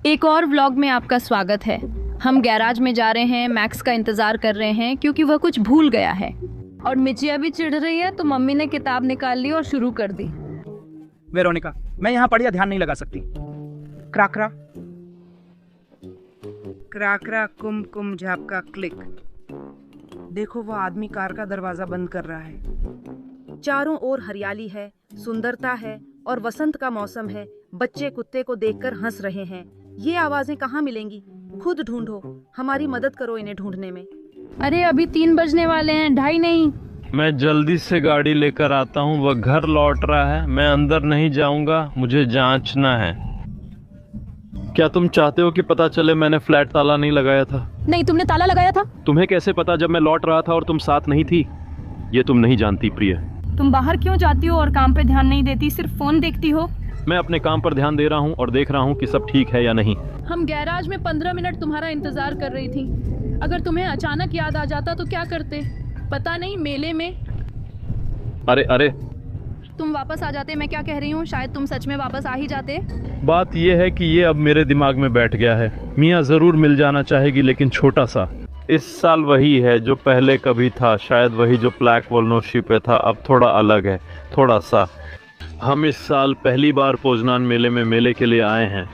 एक और व्लॉग में आपका स्वागत है। हम गैराज में जा रहे हैं, मैक्स का इंतजार कर रहे हैं क्योंकि वह कुछ भूल गया है। और मिचिया भी चिढ़ रही है तो मम्मी ने किताब निकाल ली और शुरू कर दी। वेरोनिका, मैं यहाँ पढ़िया ध्यान नहीं लगा सकती। क्राकरा क्राकरा कुम कुम झापका क्लिक। देखो वो आदमी कार का दरवाजा बंद कर रहा है। चारों ओर हरियाली है, सुंदरता है और वसंत का मौसम है। बच्चे कुत्ते को देखकर हंस रहे हैं। ये आवाजें कहाँ मिलेंगी? खुद ढूंढो, हमारी मदद करो इन्हें ढूंढने में। अरे अभी 3 बजने वाले हैं, 2:30 नहीं। मैं जल्दी से गाड़ी लेकर आता हूँ। वह घर लौट रहा है, मैं अंदर नहीं जाऊंगा, मुझे जांचना है। क्या तुम चाहते हो कि पता चले मैंने फ्लैट ताला नहीं लगाया था? नहीं, तुमने ताला लगाया था। तुम्हें कैसे पता जब मैं लौट रहा था और तुम साथ नहीं थी? ये तुम नहीं जानती प्रिय। तुम बाहर क्यों जाती हो और काम पे ध्यान नहीं देती, सिर्फ फोन देखती हो? मैं अपने काम पर ध्यान दे रहा हूँ और देख रहा हूँ कि सब ठीक है या नहीं। हम गैराज में 15 मिनट तुम्हारा इंतजार कर रही थी। अगर तुम्हें अचानक याद आ जाता तो क्या करते? पता नहीं, मेले में। अरे तुम वापस आ जाते। मैं क्या कह रही हूँ, शायद तुम सच में वापस आ ही जाते। बात यह है कि ये अब मेरे दिमाग में बैठ गया है। मियाँ जरूर मिल जाना चाहेगी, लेकिन छोटा सा। इस साल वही है जो पहले कभी था, शायद वही जो ब्लैक वॉलनोशी पे था, अब थोड़ा अलग है, थोड़ा सा। हम इस साल पहली बार पोजनान मेले में मेले के लिए आए हैं।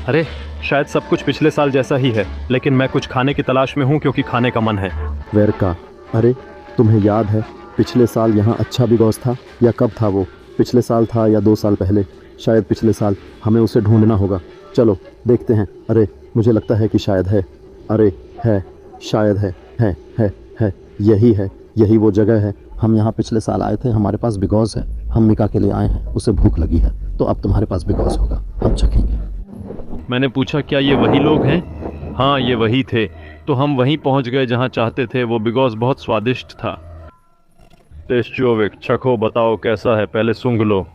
अरे शायद सब कुछ पिछले साल जैसा ही है, लेकिन मैं कुछ खाने की तलाश में हूँ क्योंकि खाने का मन है। वेरका, अरे तुम्हें याद है पिछले साल यहाँ अच्छा बिगॉस था? या कब था वो? पिछले साल था या 2 साल पहले? शायद पिछले साल। हमें उसे ढूंढना होगा। चलो देखते हैं। अरे मुझे लगता है कि शायद है। अरे है, शायद है। यही है, यही वो जगह है। हम यहाँ पिछले साल आए थे, हमारे पास बिगॉस है। हम मिका के लिए आए हैं, उसे भूख लगी है, तो अब तुम्हारे पास बिगॉस होगा, हम चखेंगे। मैंने पूछा क्या ये वही लोग हैं? हाँ, ये वही थे। तो हम वहीं पहुंच गए जहां चाहते थे। वो बिगॉस बहुत स्वादिष्ट था। टेस्टोविक, चखो, बताओ कैसा है। पहले सूंघ लो।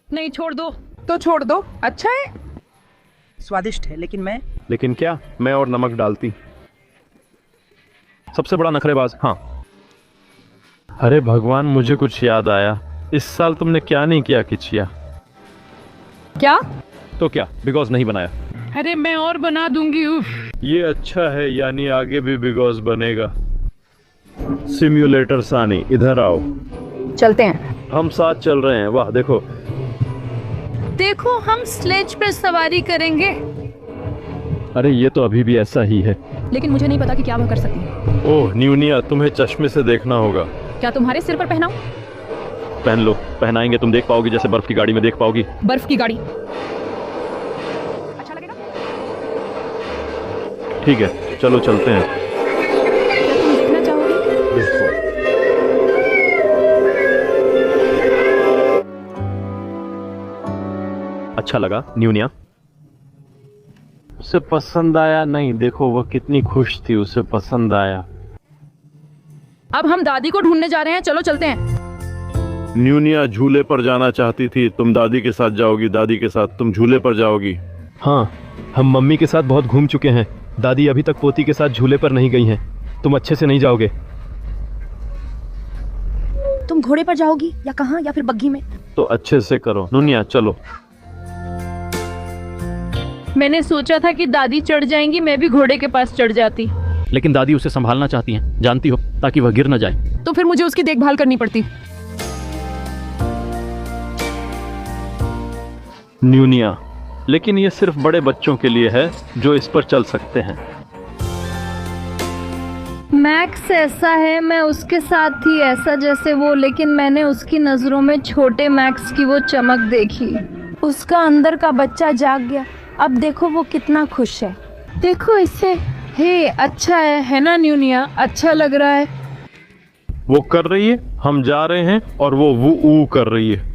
नहीं, छोड़ दो। तो छोड़ दो, अच्छा है, स्वादिष्ट है। लेकिन क्या? मैं और नमक डालती। सबसे बड़ा नखरेबाज। हाँ। अरे भगवान, मुझे कुछ याद आया। इस साल तुमने क्या नहीं किया किचिया? क्या? तो क्या बिगॉस नहीं बनाया? अरे मैं और बना दूंगी। उफ। ये अच्छा है, यानी आगे भी बिगॉस बनेगा। सिम्युलेटर सानी, इधर आओ। चलते हैं। हम साथ चल रहे हैं। वाह देखो। देखो, हम स्लेज पर सवारी करेंगे। अरे ये तो अभी भी ऐसा ही है, लेकिन मुझे नहीं पता कि क्या वह कर सकती है। ओह न्यूनिया, तुम्हें चश्मे से देखना होगा। क्या तुम्हारे सिर पर पहनाऊं? पहन लो, पहनाएंगे, तुम देख पाओगी जैसे बर्फ की गाड़ी में देख पाओगी। बर्फ की गाड़ी अच्छा लगेगा? ठीक है, चलो चलते हैं। क्या तुम देखना चाहोगी? देखो। अच्छा लगा न्यूनिया? उसे पसंद आया? नहीं, देखो वो कितनी खुश थी, उसे पसंद आया। अब हम दादी को ढूंढने जा रहे हैं, चलो चलते हैं। न्यूनिया झूले पर जाना चाहती थी, तुम दादी के साथ जाओगी, दादी के साथ तुम झूले पर जाओगी। हाँ, हम मम्मी के साथ बहुत घूम चुके हैं। दादी अभी तक पोती के साथ झूले पर नहीं गई हैं। तुम अच्छे से नहीं जाओगे। तुम घोड़े पर जाओगी या कहाँ, या फिर बग्घी में? तो अच्छे से करो। न्यूनिया चलो। मैंने सोचा था कि दादी चढ़ जाएंगी, मैं भी घोड़े के पास चढ़ जाती। लेकिन दादी उसे संभालना चाहती हैं, जानती हो, ताकि वह गिर न जाए। तो फिर मुझे उसकी देखभाल करनी पड़ती। न्यूनिया, लेकिन ये सिर्फ बड़े बच्चों के लिए है जो इस पर चल सकते हैं। मैक्स ऐसा है, मैं उसके साथ थी ऐसा जैसे वो, लेकिन मैंने उसकी नजरों में छोटे मैक्स की वो चमक देखी। उसका अंदर का बच्चा जाग गया। अब देखो वो कितना खुश है। देखो इसे। हे, अच्छा है ना न्यूनिया? अच्छा लग रहा है। वो कर रही है, हम जा रहे हैं, और वो ऊ कर रही है।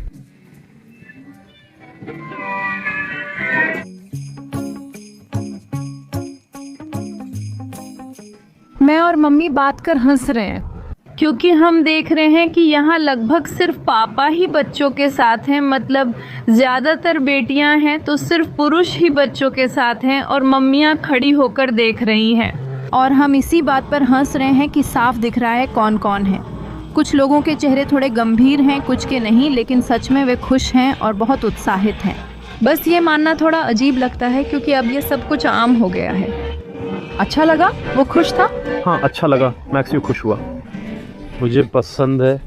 मैं और मम्मी बात कर हंस रहे हैं क्योंकि हम देख रहे हैं कि यहाँ लगभग सिर्फ पापा ही बच्चों के साथ हैं। मतलब ज़्यादातर बेटियाँ हैं तो सिर्फ पुरुष ही बच्चों के साथ हैं और मम्मियाँ खड़ी होकर देख रही हैं। और हम इसी बात पर हंस रहे हैं कि साफ दिख रहा है कौन कौन है। कुछ लोगों के चेहरे थोड़े गंभीर हैं, कुछ के नहीं, लेकिन सच में वे खुश हैं और बहुत उत्साहित हैं। बस ये मानना थोड़ा अजीब लगता है क्योंकि अब ये सब कुछ आम हो गया है। अच्छा लगा? वो खुश था? हाँ अच्छा लगा, मैक्सियो खुश हुआ। मुझे पसंद है।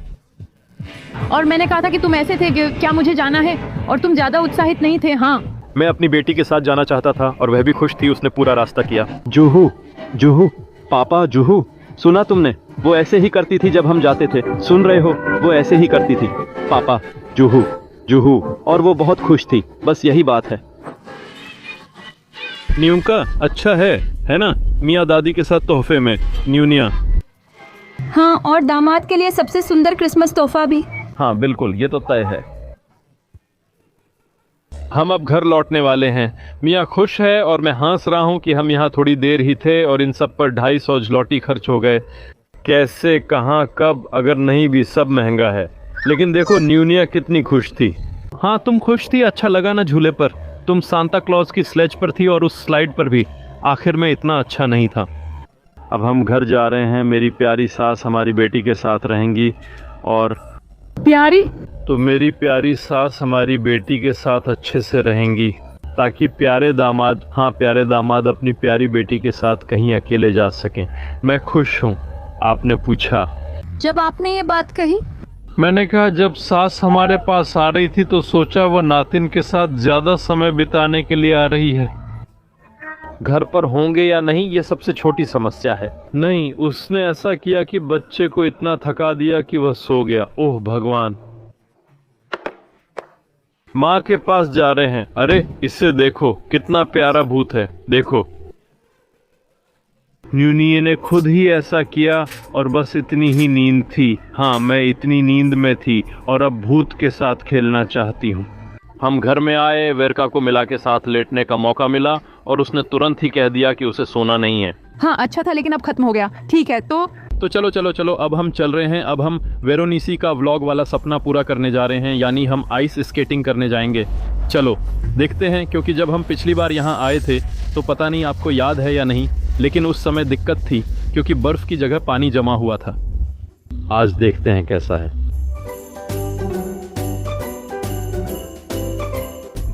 और मैंने कहा था कि तुम ऐसे थे कि क्या मुझे जाना है, और तुम ज्यादा उत्साहित नहीं थे। हाँ, मैं अपनी बेटी के साथ जाना चाहता था और वह भी खुश थी, उसने पूरा रास्ता किया। जूहू जूहू पापा जूहू, सुना तुमने? वो ऐसे ही करती थी जब हम जाते थे, सुन रहे हो? वो ऐसे ही करती थी पापा, जूहू जूहू, और वो बहुत खुश थी, बस यही बात है। न्यूका अच्छा है ना? मियाँ दादी के साथ तोहफे में न्यूनिया। हाँ, और दामाद के लिए सबसे सुंदर क्रिसमस तोहफा भी। हाँ बिल्कुल, ये तो तय है। हम अब घर लौटने वाले हैं। मियाँ खुश है और मैं हंस रहा हूँ कि हम यहाँ थोड़ी देर ही थे और इन सब पर 250 जलौटी खर्च हो गए। कैसे, कहाँ, कब, अगर नहीं भी, सब महंगा है। लेकिन देखो न्यूनिया कितनी खुश थी। हाँ तुम खुश थी, अच्छा लगा ना झूले पर? तुम सांता क्लॉज की स्लेज पर थी और उस स्लाइड पर भी। आखिर में इतना अच्छा नहीं था। अब हम घर जा रहे हैं। मेरी प्यारी सास हमारी बेटी के साथ रहेंगी और प्यारी? तो मेरी प्यारी सास हमारी बेटी के साथ अच्छे से रहेंगी ताकि प्यारे दामाद अपनी प्यारी बेटी के साथ कहीं अकेले जा सकें। मैं खुश हूँ। आपने पूछा जब आपने ये बात कही, मैंने कहा जब सास हमारे पास आ रही थी तो सोचा वह नातिन के साथ ज्यादा समय बिताने के लिए आ रही है। घर पर होंगे या नहीं ये सबसे छोटी समस्या है। नहीं, उसने ऐसा किया कि बच्चे को इतना थका दिया कि वह सो गया। ओह भगवान। माँ के पास जा रहे हैं। अरे इसे देखो, कितना प्यारा भूत है, देखो। न्यूनिये ने खुद ही ऐसा किया और बस इतनी ही नींद थी। हाँ मैं इतनी नींद में थी और अब भूत के साथ खेलना चाहती हूँ। हम घर में आए, वेरका को मिला के साथ लेटने का मौका मिला और उसने तुरंत ही कह दिया कि उसे सोना नहीं है। हाँ अच्छा था, लेकिन अब खत्म हो गया। ठीक है तो चलो अब हम चल रहे हैं। अब हम वेरोनिसी का व्लॉग वाला सपना पूरा करने जा रहे हैं, यानी हम आइस स्केटिंग करने जाएंगे। चलो देखते हैं, क्योंकि जब हम पिछली बार यहाँ आए थे तो पता नहीं आपको याद है या नहीं, लेकिन उस समय दिक्कत थी क्योंकि बर्फ की जगह पानी जमा हुआ था। आज देखते हैं कैसा है।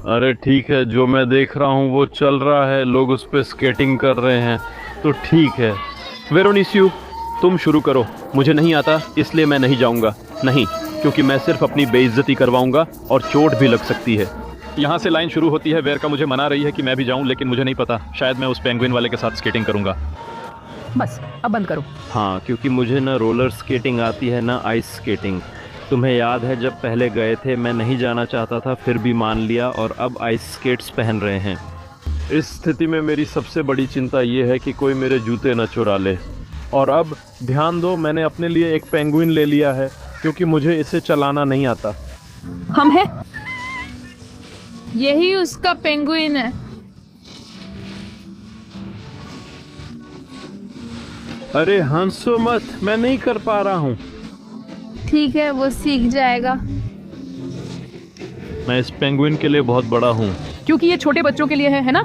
अरे ठीक है, जो मैं देख रहा हूँ वो चल रहा है, लोग उस पर स्केटिंग कर रहे हैं तो ठीक है। वेरोनिसियो तुम शुरू करो। मुझे नहीं आता इसलिए मैं नहीं जाऊंगा। नहीं, क्योंकि मैं सिर्फ अपनी बेइज्जती करवाऊंगा और चोट भी लग सकती है। यहाँ से लाइन शुरू होती है। वेरका मुझे मना रही है कि मैं भी जाऊं, लेकिन मुझे नहीं पता, शायद मैं उस पेंगुइन वाले के साथ स्केटिंग करूंगा। बस अब बंद करो। हाँ, क्योंकि मुझे ना रोलर स्केटिंग आती है ना आइस स्केटिंग। तुम्हें याद है जब पहले गए थे मैं नहीं जाना चाहता था, फिर भी मान लिया और अब आइस स्केट्स पहन रहे हैं। इस स्थिति में मेरी सबसे बड़ी चिंता ये है कि कोई मेरे जूते न चुरा ले। और अब ध्यान दो, मैंने अपने लिए एक पेंगुइन ले लिया है क्योंकि मुझे इसे चलाना नहीं आता। हम हैं, यही उसका पेंगुइन है। अरे हंसो मत, मैं नहीं कर पा रहा हूँ। ठीक है, वो सीख जाएगा। मैं इस पेंगुइन के लिए बहुत बड़ा हूँ। क्योंकि ये छोटे बच्चों के लिए है ना?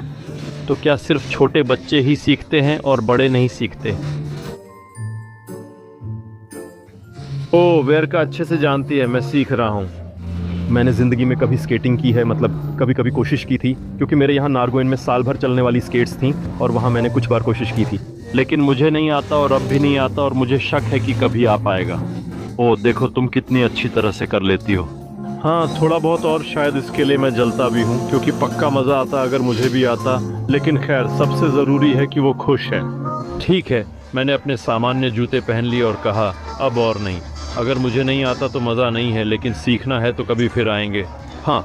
तो क्या सिर्फ छोटे बच्चे ही सीखते हैं और बड़े नहीं सीखते? ओह, वेरका अच्छे से जानती है, मैं सीख रहा हूँ। मैंने ज़िंदगी में कभी स्केटिंग की है, मतलब कभी कभी कोशिश की थी, क्योंकि मेरे यहाँ नारगोइन में साल भर चलने वाली स्केट्स थीं और वहाँ मैंने कुछ बार कोशिश की थी, लेकिन मुझे नहीं आता और अब भी नहीं आता और मुझे शक है कि कभी आ पाएगा। ओह देखो, तुम कितनी अच्छी तरह से कर लेती हो। हाँ थोड़ा बहुत, और शायद इसके लिए मैं जलता भी हूँ क्योंकि पक्का मज़ा आता अगर मुझे भी आता, लेकिन खैर सबसे ज़रूरी है कि वो खुश है। ठीक है, मैंने अपने सामान्य जूते पहन लिए और कहा अब और नहीं। अगर मुझे नहीं आता तो मज़ा नहीं है, लेकिन सीखना है तो कभी फिर आएंगे। हाँ,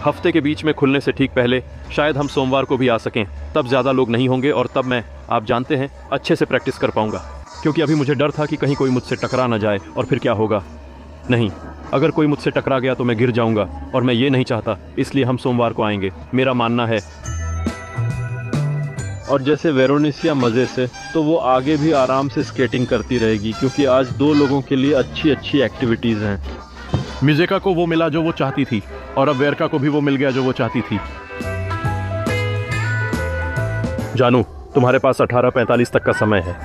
हफ्ते के बीच में खुलने से ठीक पहले शायद हम सोमवार को भी आ सकें, तब ज़्यादा लोग नहीं होंगे और तब मैं, आप जानते हैं, अच्छे से प्रैक्टिस कर पाऊँगा। क्योंकि अभी मुझे डर था कि कहीं कोई मुझसे टकरा ना जाए और फिर क्या होगा। नहीं, अगर कोई मुझसे टकरा गया तो मैं गिर जाऊँगा और मैं ये नहीं चाहता, इसलिए हम सोमवार को आएंगे, मेरा मानना है। और जैसे वेरोनिसिया मज़े से, तो वो आगे भी आराम से स्केटिंग करती रहेगी क्योंकि आज 2 लोगों के लिए अच्छी अच्छी एक्टिविटीज़ हैं। मिजेका को वो मिला जो वो चाहती थी और अब वेरका को भी वो मिल गया जो वो चाहती थी। जानू, तुम्हारे पास 18:45 तक का समय है।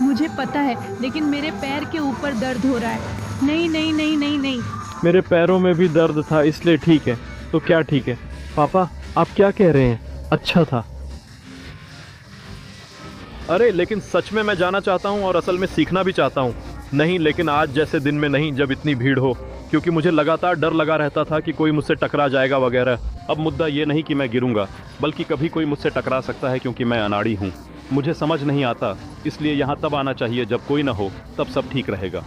मुझे पता है, लेकिन मेरे पैर के ऊपर दर्द हो रहा है। नहीं नहीं नहीं नहीं नहीं। मेरे पैरों में भी दर्द था, इसलिए ठीक है। तो क्या ठीक है? पापा आप क्या कह रहे हैं? अच्छा था। अरे लेकिन सच में मैं जाना चाहता हूँ और असल में सीखना भी चाहता हूँ। नहीं, लेकिन आज जैसे दिन में नहीं जब इतनी भीड़ हो, क्योंकि मुझे लगातार डर लगा रहता था कि कोई मुझसे टकरा जाएगा वगैरह। अब मुद्दा ये नहीं कि मैं गिरूंगा, बल्कि कभी कोई मुझसे टकरा सकता है क्योंकि मैं अनाड़ी हूँ। मुझे समझ नहीं आता, इसलिए यहाँ तब आना चाहिए जब कोई ना हो, तब सब ठीक रहेगा।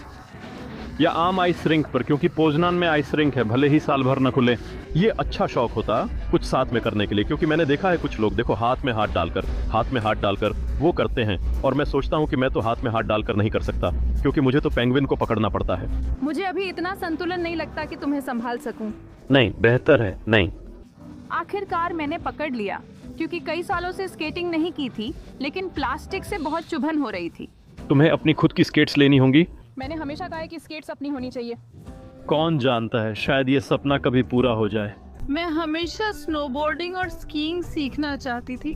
या आम आइस रिंक पर, क्योंकि पोजनान में आइस रिंक है, भले ही साल भर न खुले। ये अच्छा शौक होता कुछ साथ में करने के लिए, क्योंकि मैंने देखा है कुछ लोग, देखो हाथ में हाथ डालकर वो करते हैं, और मैं सोचता हूँ कि मैं तो हाथ में हाथ डालकर नहीं कर सकता, क्योंकि मुझे तो पेंगुइन को पकड़ना पड़ता है। मुझे अभी इतना संतुलन नहीं लगता कि तुम्हें संभाल सकूं। नहीं, बेहतर है नहीं। आखिरकार मैंने पकड़ लिया, क्योंकि कई सालों से स्केटिंग नहीं की थी, लेकिन प्लास्टिक से बहुत चुभन हो रही थी। तुम्हें अपनी खुद की स्केट्स लेनी होंगी। मैंने हमेशा कहा है कि स्केट्स अपनी होनी चाहिए। कौन जानता है, शायद ये सपना कभी पूरा हो जाए। मैं हमेशा स्नोबोर्डिंग और स्कीइंग सीखना चाहती थी।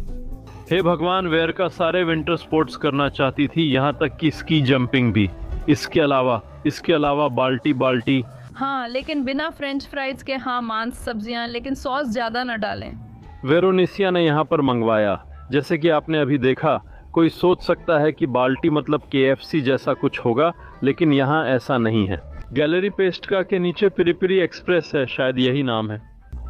हे भगवान, वेरका सारे विंटर स्पोर्ट्स करना चाहती थी, यहाँ तक कि स्की जंपिंग भी। इसके अलावा बाल्टी। हाँ, लेकिन बिना फ्रेंच फ्राइज के। हाँ, मांस, सब्जियां, लेकिन सॉस ज्यादा न डालें। वेरोनिसिया ने यहाँ पर मंगवाया। जैसे कि आपने अभी देखा, कोई सोच सकता है कि बाल्टी मतलब KFC जैसा कुछ होगा, लेकिन यहाँ ऐसा नहीं है। गैलरी पेस्ट्रा के नीचे पिरी एक्सप्रेस है, शायद यही नाम है।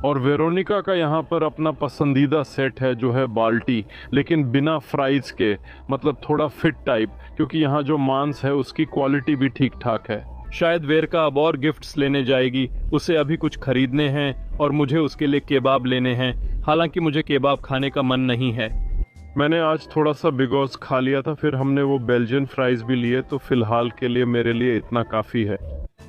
और वेरोनिका का यहाँ पर अपना पसंदीदा सेट है जो है बाल्टी, लेकिन बिना फ्राइज के, मतलब थोड़ा फिट टाइप, क्योंकि यहाँ जो मांस है उसकी क्वालिटी भी ठीक ठाक है। शायद वेरका अब और गिफ्ट्स लेने जाएगी, उसे अभी कुछ खरीदने हैं और मुझे उसके लिए केबाब लेने हैं। हालांकि मुझे केबाब खाने का मन नहीं है। मैंने आज थोड़ा सा बिगोस खा लिया था, फिर हमने वो बेल्जियन फ्राइज भी लिए, तो फिलहाल के लिए मेरे लिए इतना काफ़ी है।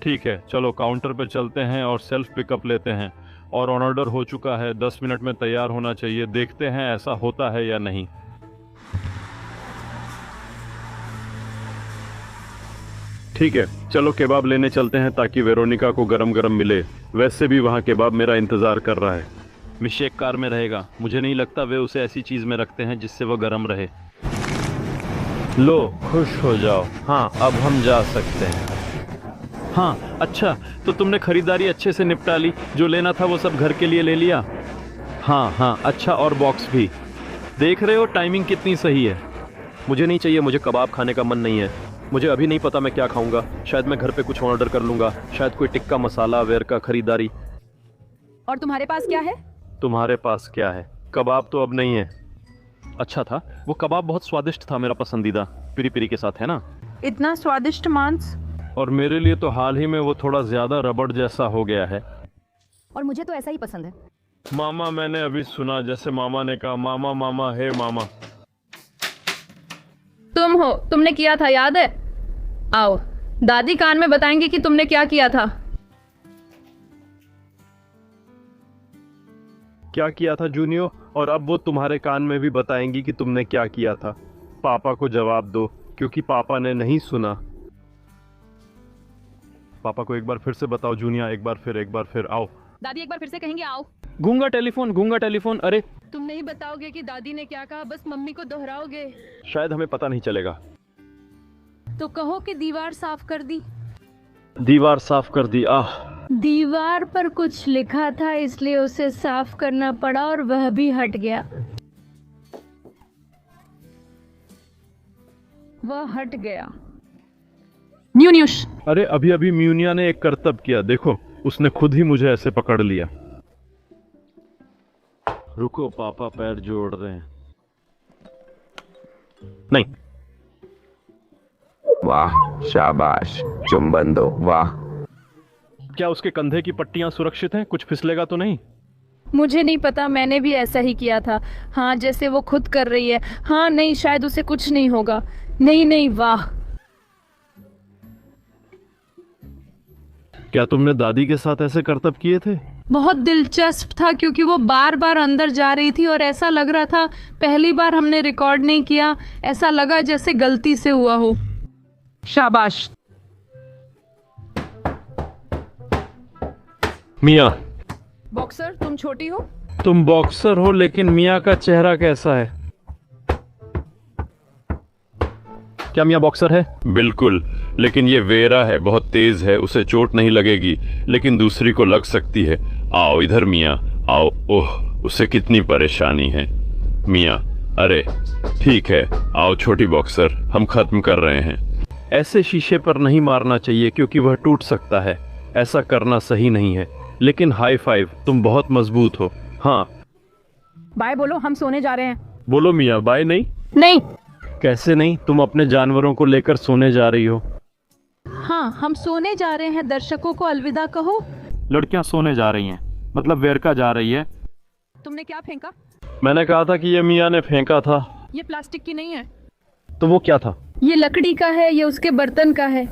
ठीक है, चलो काउंटर पे चलते हैं और सेल्फ पिकअप लेते हैं। और ऑर्डर हो चुका है, 10 मिनट में तैयार होना चाहिए। देखते हैं ऐसा होता है या नहीं। ठीक है, चलो केबाब लेने चलते हैं ताकि वेरोनिका को गरम गरम मिले। वैसे भी वहाँ केबाब मेरा इंतज़ार कर रहा है। मिशेक कार में रहेगा। मुझे नहीं लगता वे उसे ऐसी चीज़ में रखते हैं जिससे वह गर्म रहे। लो, खुश हो जाओ। हाँ, अब हम जा सकते हैं। हाँ, अच्छा, तो तुमने खरीदारी अच्छे से निपटा ली? जो लेना था वो सब घर के लिए ले लिया? हाँ, अच्छा, और बॉक्स भी। देख रहे हो टाइमिंग कितनी सही है। मुझे नहीं चाहिए, मुझे कबाब खाने का मन नहीं है। मुझे अभी नहीं पता मैं क्या खाऊंगा। शायद मैं घर पे कुछ ऑर्डर कर लूँगा, शायद कोई टिक्का मसाला, वेरका खरीदारी। और तुम्हारे पास क्या है? तुम्हारे पास क्या है? कबाब तो अब नहीं है। अच्छा था, वो कबाब बहुत स्वादिष्ट था, मेरा पसंदीदा, पिरी के साथ, है ना? इतना स्वादिष्ट मांस। और मेरे लिए तो हाल ही में वो थोड़ा ज्यादा रबड़ जैसा हो गया है। और मुझे तो ऐसा ही पसंद है। मामा, मैंने अभी सुना जैसे मामा ने कहा, मामा, हे मामा। तुम हो, तुमने किया था, याद है? आओ, दादी कान में बताएंगी कि तुमने क्या किया था। क्या किया था जूनियो? और अब वो तुम्हारे कान में भी बताएंगी कि तुमने क्या किया था। पापा को जवाब दो, क्योंकि पापा ने नहीं सुना। पापा को एक बार फिर से बताओ जूनिया, एक बार फिर आओ। दादी एक बार फिर से कहेंगे आओ। गूंगा टेलीफोन। अरे तुम नहीं बताओगे कि दादी ने क्या कहा, बस मम्मी को दोहराओगे। शायद हमें पता नहीं चलेगा। तो कहो कि दीवार साफ कर दी। दीवार साफ कर दी। आह, दीवार पर कुछ लिखा था, इसलिए उसे साफ करना पड़ा और वह भी हट गया। वह हट गया। न्यूश। अरे अभी म्यूनिया ने एक करतब किया, देखो, उसने खुद ही मुझे ऐसे पकड़ लिया। रुको, पापा पैर जोड़ रहे हैं। नहीं। वाह, शाबाश, चुंबन दो, वाह। क्या उसके कंधे की पट्टियां सुरक्षित हैं? कुछ फिसलेगा तो नहीं? मुझे नहीं पता, मैंने भी ऐसा ही किया था। हाँ, जैसे वो खुद कर रही है। हाँ, नहीं, शायद उसे कुछ नहीं होगा। नहीं, वाह। क्या तुमने दादी के साथ ऐसे करतब किए थे? बहुत दिलचस्प था, क्योंकि वो बार बार अंदर जा रही थी और ऐसा लग रहा था पहली बार हमने रिकॉर्ड नहीं किया, ऐसा लगा जैसे गलती से हुआ हो। शाबाश। मिया, बॉक्सर, तुम छोटी हो। तुम बॉक्सर हो, लेकिन मिया का चेहरा कैसा है? क्या मिया बॉक्सर है? बिल्कुल, लेकिन ये वेरा है, बहुत तेज है, उसे चोट नहीं लगेगी, लेकिन दूसरी को लग सकती है। आओ इधर मिया, आओ। ओह, उसे कितनी परेशानी है। मियाँ, अरे ठीक है, आओ छोटी बॉक्सर, हम खत्म कर रहे हैं। ऐसे शीशे पर नहीं मारना चाहिए क्योंकि वह टूट सकता है। ऐसा करना सही नहीं है। लेकिन हाई फाइव, तुम बहुत मजबूत हो। हाँ बाय बोलो, हम सोने जा रहे हैं। बोलो मियाँ। बाय नहीं? नहीं। कैसे नहीं? तुम अपने जानवरों को लेकर सोने जा रही हो। हाँ, हम सोने जा रहे हैं। दर्शकों को अलविदा कहो। लड़कियां सोने जा रही हैं, मतलब वेरका जा रही है। तुमने क्या फेंका? मैंने कहा था कि ये मियाँ ने फेंका था। ये प्लास्टिक की नहीं है। तो वो क्या था? ये लकड़ी का है, ये उसके बर्तन का है।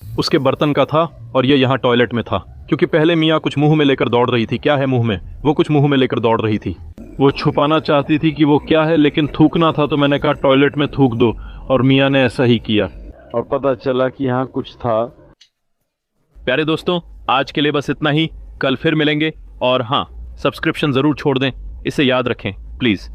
उसके बर्तन का था और ये यहाँ टॉयलेट में था, क्योंकि पहले मियाँ कुछ मुंह में लेकर दौड़ रही थी। क्या है मुंह में? वो कुछ मुंह में लेकर दौड़ रही थी। वो छुपाना चाहती थी कि वो क्या है, लेकिन थूकना था तो मैंने कहा टॉयलेट में थूक दो, और मियाँ ने ऐसा ही किया और पता चला कि यहाँ कुछ था। प्यारे दोस्तों, आज के लिए बस इतना ही। कल फिर मिलेंगे। और हाँ, सब्सक्रिप्शन ज़रूर छोड़ दें, इसे याद रखें प्लीज़।